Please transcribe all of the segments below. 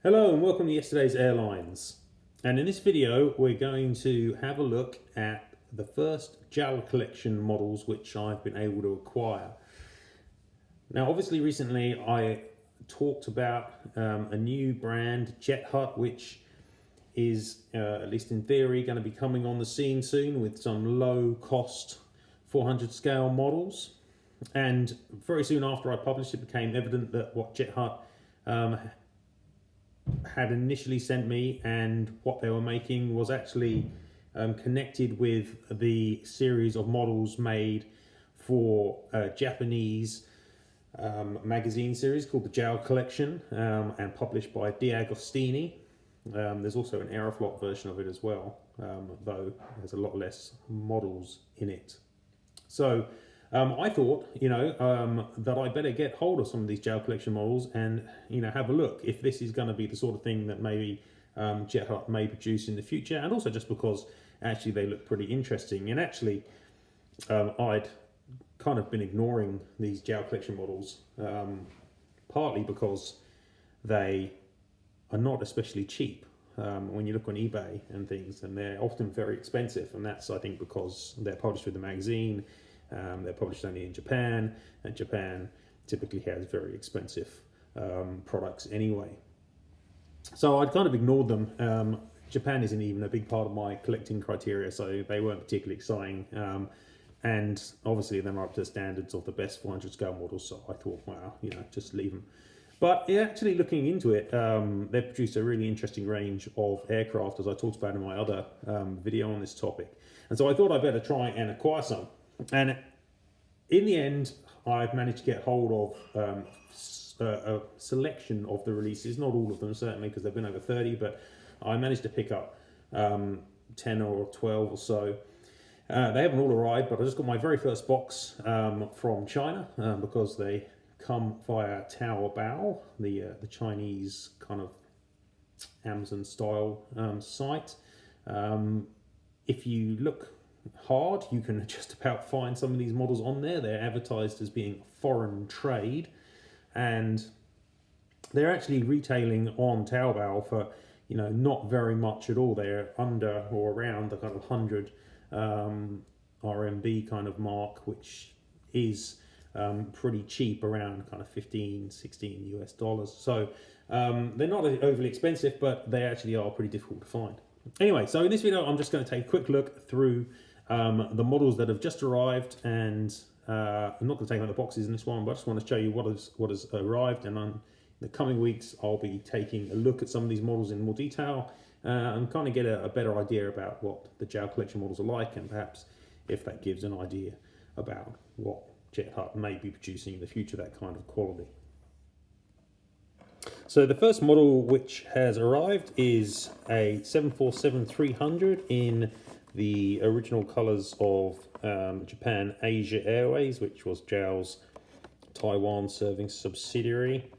Hello and welcome to yesterday's Airlines. And in this video we're going to have a look at the first JAL Collection models which I've been able to acquire. Now obviously recently I talked about a new brand, Jet Hut, which is at least in theory going to be coming on the scene soon with some low cost 400 scale models. And very soon after I published it became evident that what Jet Hut had initially sent me and what they were making was actually connected with the series of models made for a Japanese magazine series called the JAL Collection and published by diecastcollector. There's also an Aeroflot version of it as well, though there's a lot less models in it. So I thought, that I better get hold of some of these JAL Collection models and, have a look if this is going to be the sort of thing that maybe Jet Hut may produce in the future, and also just because actually they look pretty interesting. And actually, I'd kind of been ignoring these JAL Collection models, partly because they are not especially cheap when you look on eBay and things, and they're often very expensive, and that's, I think, because they're published with the magazine. They're published only in Japan, and Japan typically has very expensive products anyway. So I'd kind of ignored them. Japan isn't even a big part of my collecting criteria, so they weren't particularly exciting. And obviously they're not up to the standards of the best 400 scale models, so I thought, wow, just leave them. But actually looking into it, they've produced a really interesting range of aircraft, as I talked about in my other video on this topic. And so I thought I'd better try and acquire some. And in the end, I've managed to get hold of a selection of the releases, not all of them certainly, because they've been over 30, but I managed to pick up 10 or 12 or so. They haven't all arrived, but I just got my very first box from China because they come via Taobao, the Chinese kind of Amazon style site. If you look hard, you can just about find some of these models on there. They're advertised as being foreign trade, and they're actually retailing on Taobao for not very much at all. They're under or around the kind of 100 RMB kind of mark, which is pretty cheap, around kind of 15-16 US dollars. So they're not overly expensive, but they actually are pretty difficult to find. Anyway, so in this video I'm just going to take a quick look through the models that have just arrived, and I'm not going to take out the boxes in this one, but I just want to show you what has arrived. And in the coming weeks I'll be taking a look at some of these models in more detail and kind of get a better idea about what the JAL Collection models are like, and perhaps if that gives an idea about what Jet Hut may be producing in the future, that kind of quality. So the first model which has arrived is a 747-300 in the original colours of Japan Asia Airways, which was JAL's Taiwan serving subsidiary.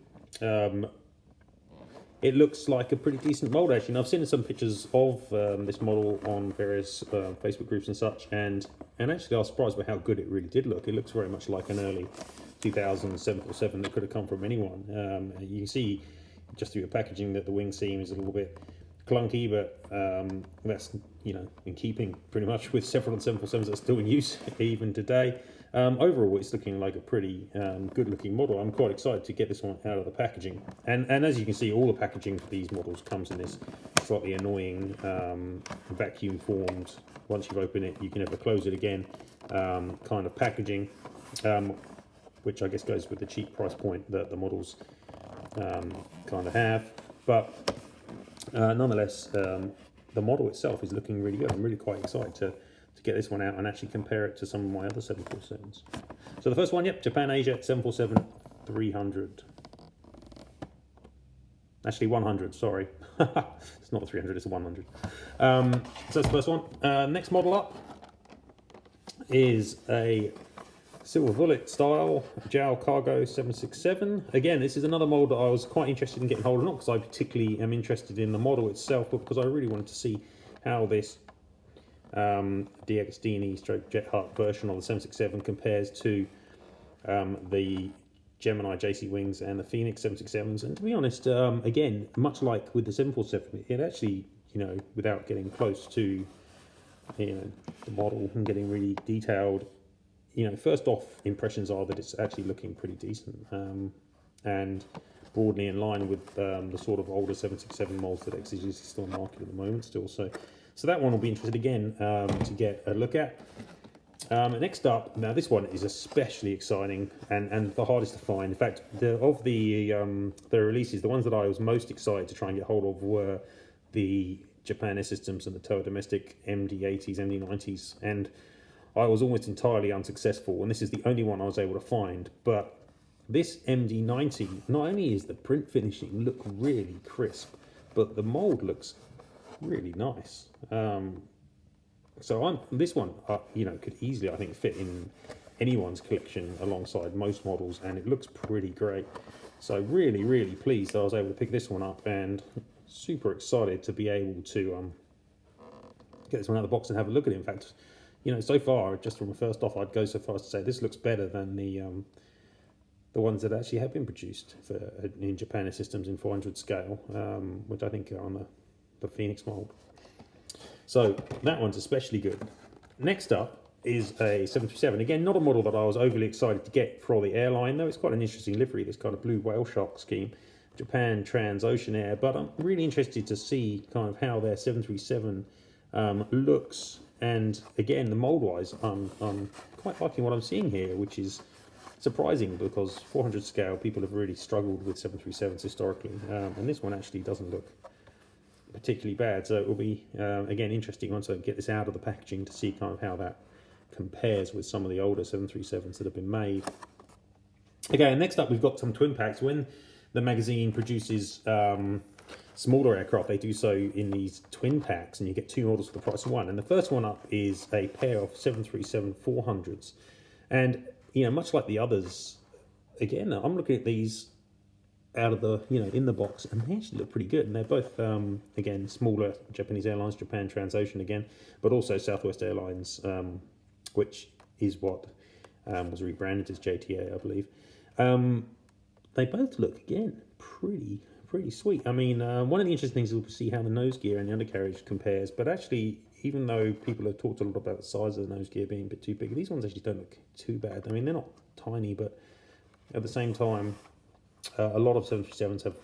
It looks like a pretty decent mould actually, and I've seen some pictures of this model on various Facebook groups and such, and actually I was surprised by how good it really did look. It looks very much like an early 2000 747 that could have come from anyone. You can see just through the packaging that the wing seam is a little bit clunky, but that's in keeping pretty much with several 747s that are still in use even today. Overall, it's looking like a pretty good looking model. I'm quite excited to get this one out of the packaging. And as you can see, all the packaging for these models comes in this slightly annoying vacuum formed, once you've opened it you can never close it again kind of packaging, which I guess goes with the cheap price point that the models kind of have. But nonetheless, the model itself is looking really good. I'm really quite excited to get this one out and actually compare it to some of my other 747s. So the first one, yep, Japan Asia 747-300. Actually 100, sorry. It's not a 300, it's a 100. So that's the first one. Next model up is a Silver Bullet style JAL Cargo 767. Again, this is another model that I was quite interested in getting hold of, not because I particularly am interested in the model itself, but because I really wanted to see how this diagostini / Jet Hut version of the 767 compares to the Gemini jcwings and the Phoenix 767s. And to be honest, again, much like with the 747, it actually, without getting close to, the model and getting really detailed, first off, impressions are that it's actually looking pretty decent, and broadly in line with the sort of older 767 molds that exist on the market at the moment still. So that one will be interesting again to get a look at. Next up, now this one is especially exciting and the hardest to find. In fact, the releases, the ones that I was most excited to try and get hold of were the Japan Air Systems and the Toa Domestic MD-80s, MD-90s, and I was almost entirely unsuccessful, and this is the only one I was able to find. But this MD-90, not only is the print finishing look really crisp, but the mold looks really nice. So this one, could easily, I think, fit in anyone's collection alongside most models, and it looks pretty great. So really, really pleased that I was able to pick this one up, and super excited to be able to get this one out of the box and have a look at it. In fact, so far, just from the first off, I'd go so far as to say this looks better than the ones that actually have been produced in Japan Air Systems in 400 scale, which I think are on the Phoenix mold. So that one's especially good. Next up is a 737. Again, not a model that I was overly excited to get for the airline, though it's quite an interesting livery, this kind of blue whale shark scheme. Japan Transocean Air, but I'm really interested to see kind of how their 737 looks. And again, the mold-wise, I'm quite liking what I'm seeing here, which is surprising because 400 scale, people have really struggled with 737s historically, and this one actually doesn't look particularly bad. So it will be, again, interesting once I get this out of the packaging to see kind of how that compares with some of the older 737s that have been made. Okay, and next up we've got some twin packs. When the magazine produces smaller aircraft, they do so in these twin packs, and you get two models for the price of one. And the first one up is a pair of 737-400s. And, much like the others, again, I'm looking at these out of the, in the box, and they actually look pretty good. And they're both, again, smaller Japanese Airlines, Japan Transocean again, but also Southwest Airlines, which is what was rebranded as JTA, I believe. They both look, again, pretty sweet. I mean, one of the interesting things is we'll see how the nose gear and the undercarriage compares, but actually, even though people have talked a lot about the size of the nose gear being a bit too big, these ones actually don't look too bad. I mean, they're not tiny, but at the same time, a lot of 737s have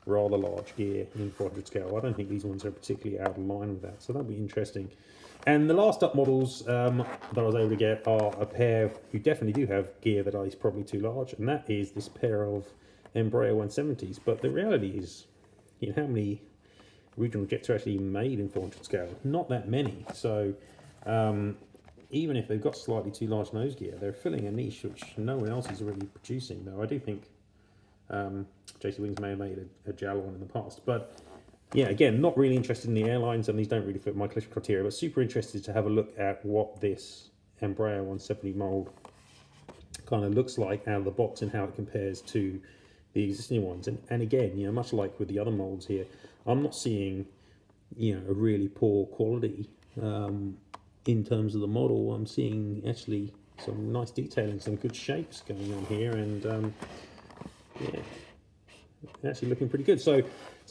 rather large gear in 400 scale. I don't think these ones are particularly out of line with that, so that'll be interesting. And the last up models that I was able to get are a pair who definitely do have gear that is probably too large, and that is this pair of Embraer 170s. But the reality is, how many regional jets are actually made in 400 scale? Not that many. So even if they've got slightly too large nose gear, they're filling a niche which no one else is really producing. Though I do think jcwings may have made a JAL one in the past, but yeah, again, not really interested in the airlines, and these don't really fit my collection criteria, but super interested to have a look at what this Embraer 170 mold kind of looks like out of the box and how it compares to the existing ones. And again, much like with the other molds here, I'm not seeing, a really poor quality in terms of the model. I'm seeing actually some nice detailing, some good shapes going on here, and yeah, actually looking pretty good. So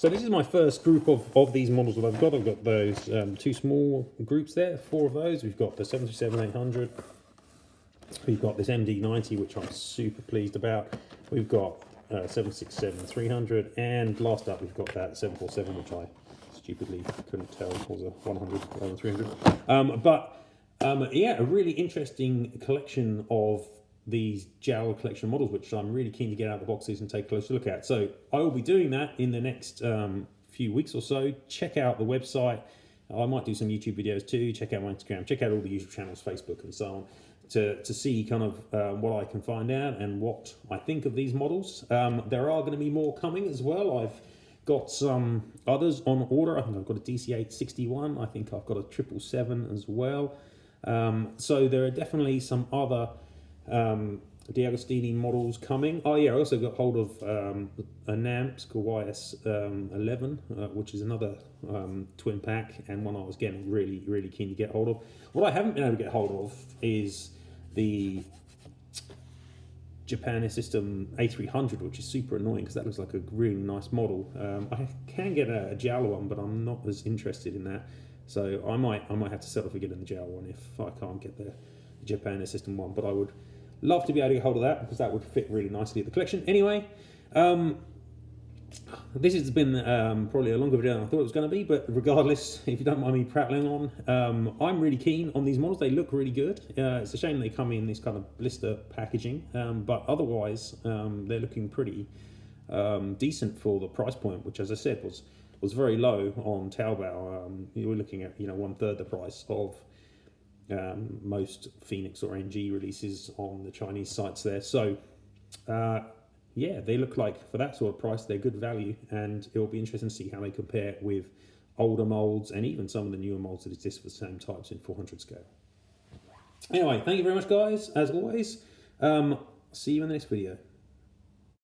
this is my first group of these models that I've got. I've got those two small groups there, four of those. We've got the 737-800. We've got this MD-90, which I'm super pleased about. We've got 767-300, and last up we've got that 747, which I stupidly couldn't tell was a 100 rather than 300. Yeah, a really interesting collection of these JAL collection models, which I'm really keen to get out of the boxes and take a closer look at. So I will be doing that in the next few weeks or so. Check out the website. I might do some YouTube videos too. Check out my Instagram. Check out all the usual channels, Facebook and so on, to see kind of what I can find out and what I think of these models. There are going to be more coming as well. I've got some others on order. I think I've got a DC-861. I think I've got a 777 as well. So there are definitely some other diagostini models coming. Oh yeah, I also got hold of a NAMPS called YS11, which is another twin pack, and one I was getting really keen to get hold of. What I haven't been able to get hold of is the Japan Air System A300, which is super annoying because that looks like a really nice model. I can get a JAL one, but I'm not as interested in that. So I might have to settle for getting the JAL one if I can't get the Japan Air System one. But I would love to be able to get hold of that because that would fit really nicely at the collection. Anyway, this has been probably a longer video than I thought it was going to be, but regardless, if you don't mind me prattling on, I'm really keen on these models. They look really good. It's a shame they come in this kind of blister packaging, but otherwise they're looking pretty decent for the price point, which, as I said, was very low on Taobao. You were looking at 1/3 the price of most Phoenix or NG releases on the Chinese sites there. So yeah, they look like for that sort of price they're good value, and it will be interesting to see how they compare with older molds and even some of the newer molds that exist for the same types in 400 scale. Anyway, thank you very much, guys. As always, see you in the next video.